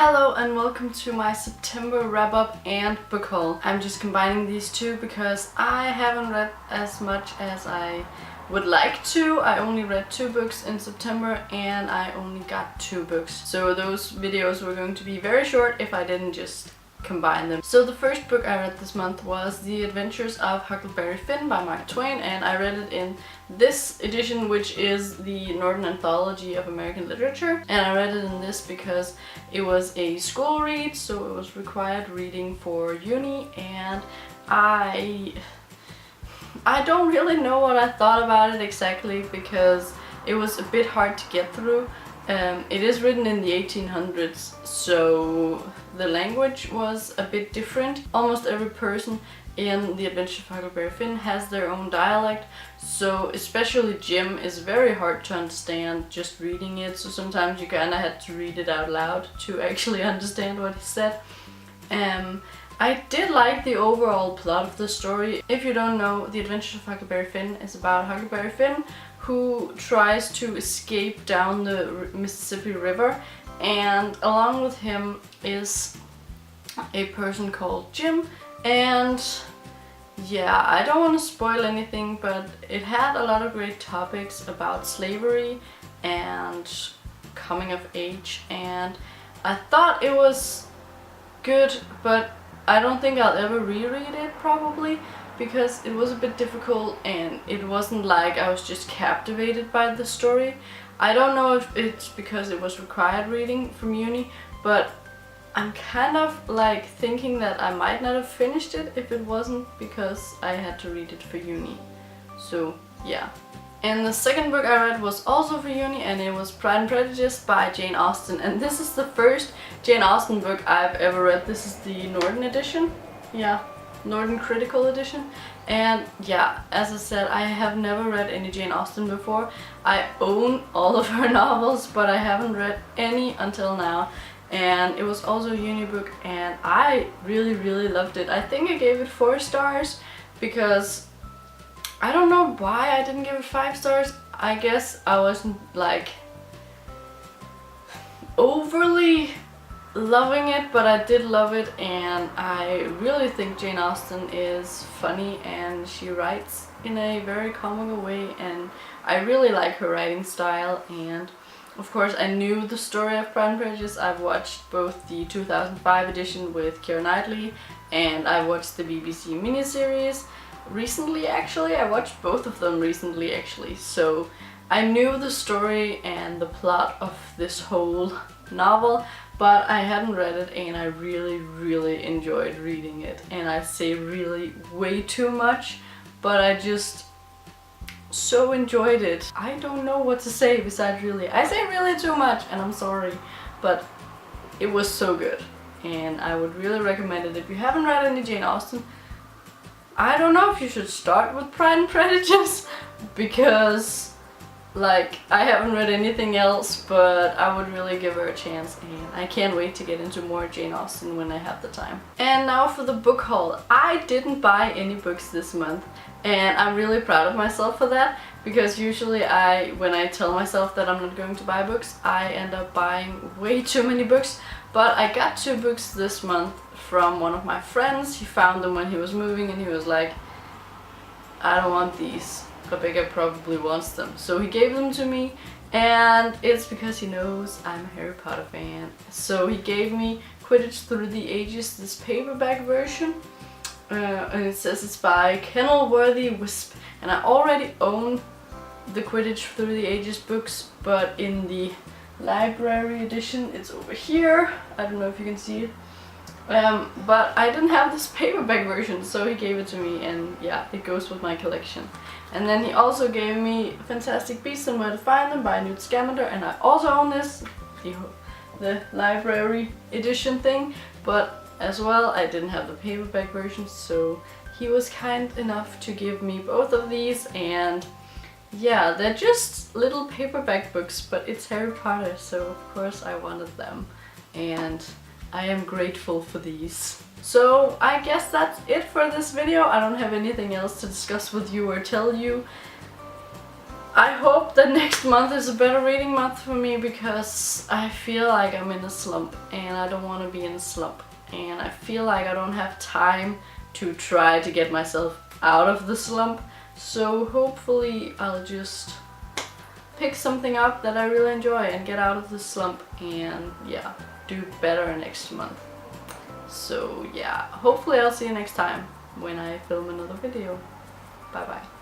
Hello and welcome to my September wrap-up and book haul. I'm just combining these two because I haven't read as much as I would like to. I only read 2 books in September and I only got 2 books. So those videos were going to be very short if I didn't just combine them. So the first book I read this month was The Adventures of Huckleberry Finn by Mark Twain, and I read it in this edition, which is the Northern Anthology of American Literature. And I read it in this because it was a school read, so it was required reading for uni, and I don't really know what I thought about it exactly because it was a bit hard to get through. It is written in the 1800s, so the language was a bit different. Almost every person in The Adventures of Huckleberry Finn has their own dialect, so especially Jim is very hard to understand just reading it, so sometimes you kinda had to read it out loud to actually understand what he said. I did like the overall plot of the story. If you don't know, The Adventures of Huckleberry Finn is about Huckleberry Finn who tries to escape down the Mississippi River, and along with him is a person called Jim. And yeah, I don't want to spoil anything, but it had a lot of great topics about slavery and coming of age, and I thought it was good, but I don't think I'll ever reread it probably, because it was a bit difficult and it wasn't like I was just captivated by the story. I don't know if it's because it was required reading from uni, but I'm kind of like thinking that I might not have finished it if it wasn't because I had to read it for uni. So yeah. And the second book I read was also for uni, and it was Pride and Prejudice by Jane Austen. And this is the first Jane Austen book I've ever read. This is the Northern edition. Yeah, Northern Critical edition. And yeah, as I said, I have never read any Jane Austen before. I own all of her novels, but I haven't read any until now. And it was also a uni book, and I really loved it. I think I gave it 4 stars because I don't know why I didn't give it 5 stars. I guess I wasn't like overly loving it, but I did love it, and I really think Jane Austen is funny and she writes in a very comical way, and I really like her writing style. And of course I knew the story of Pride and Prejudice. I've watched both the 2005 edition with Keira Knightley, and I watched the BBC miniseries recently actually. I watched both of them recently actually, so I knew the story and the plot of this whole novel, but I hadn't read it, and I really enjoyed reading it. And I say really way too much, but I just so enjoyed it. I don't know what to say besides really. I say really too much and I'm sorry, but it was so good and I would really recommend it. If you haven't read any Jane Austen, I don't know if you should start with Pride and Prejudice because like I haven't read anything else, but I would really give her a chance, and I can't wait to get into more Jane Austen when I have the time. And now for the book haul. I didn't buy any books this month, and I'm really proud of myself for that, because usually when I tell myself that I'm not going to buy books, I end up buying way too many books. But I got 2 books this month from one of my friends. He found them when he was moving and he was like, I don't want these. Rebecca probably wants them. So he gave them to me, and it's because he knows I'm a Harry Potter fan. So he gave me Quidditch Through the Ages, this paperback version. And it says it's by Kenilworthy Wisp. And I already own the Quidditch Through the Ages books, but in the library edition it's over here. I don't know if you can see it. But I didn't have this paperback version, so he gave it to me, and yeah, it goes with my collection. And then he also gave me Fantastic Beasts and Where to Find Them by Newt Scamander, and I also own this, the library edition thing, but as well I didn't have the paperback version, so he was kind enough to give me both of these. And yeah, they're just little paperback books, but it's Harry Potter, so of course I wanted them, and I am grateful for these. So I guess that's it for this video. I don't have anything else to discuss with you or tell you. I hope that next month is a better reading month for me, because I feel like I'm in a slump and I don't want to be in a slump. And I feel like I don't have time to try to get myself out of the slump. So hopefully I'll just pick something up that I really enjoy and get out of the slump and yeah, do better next month. So yeah, hopefully I'll see you next time when I film another video. Bye bye.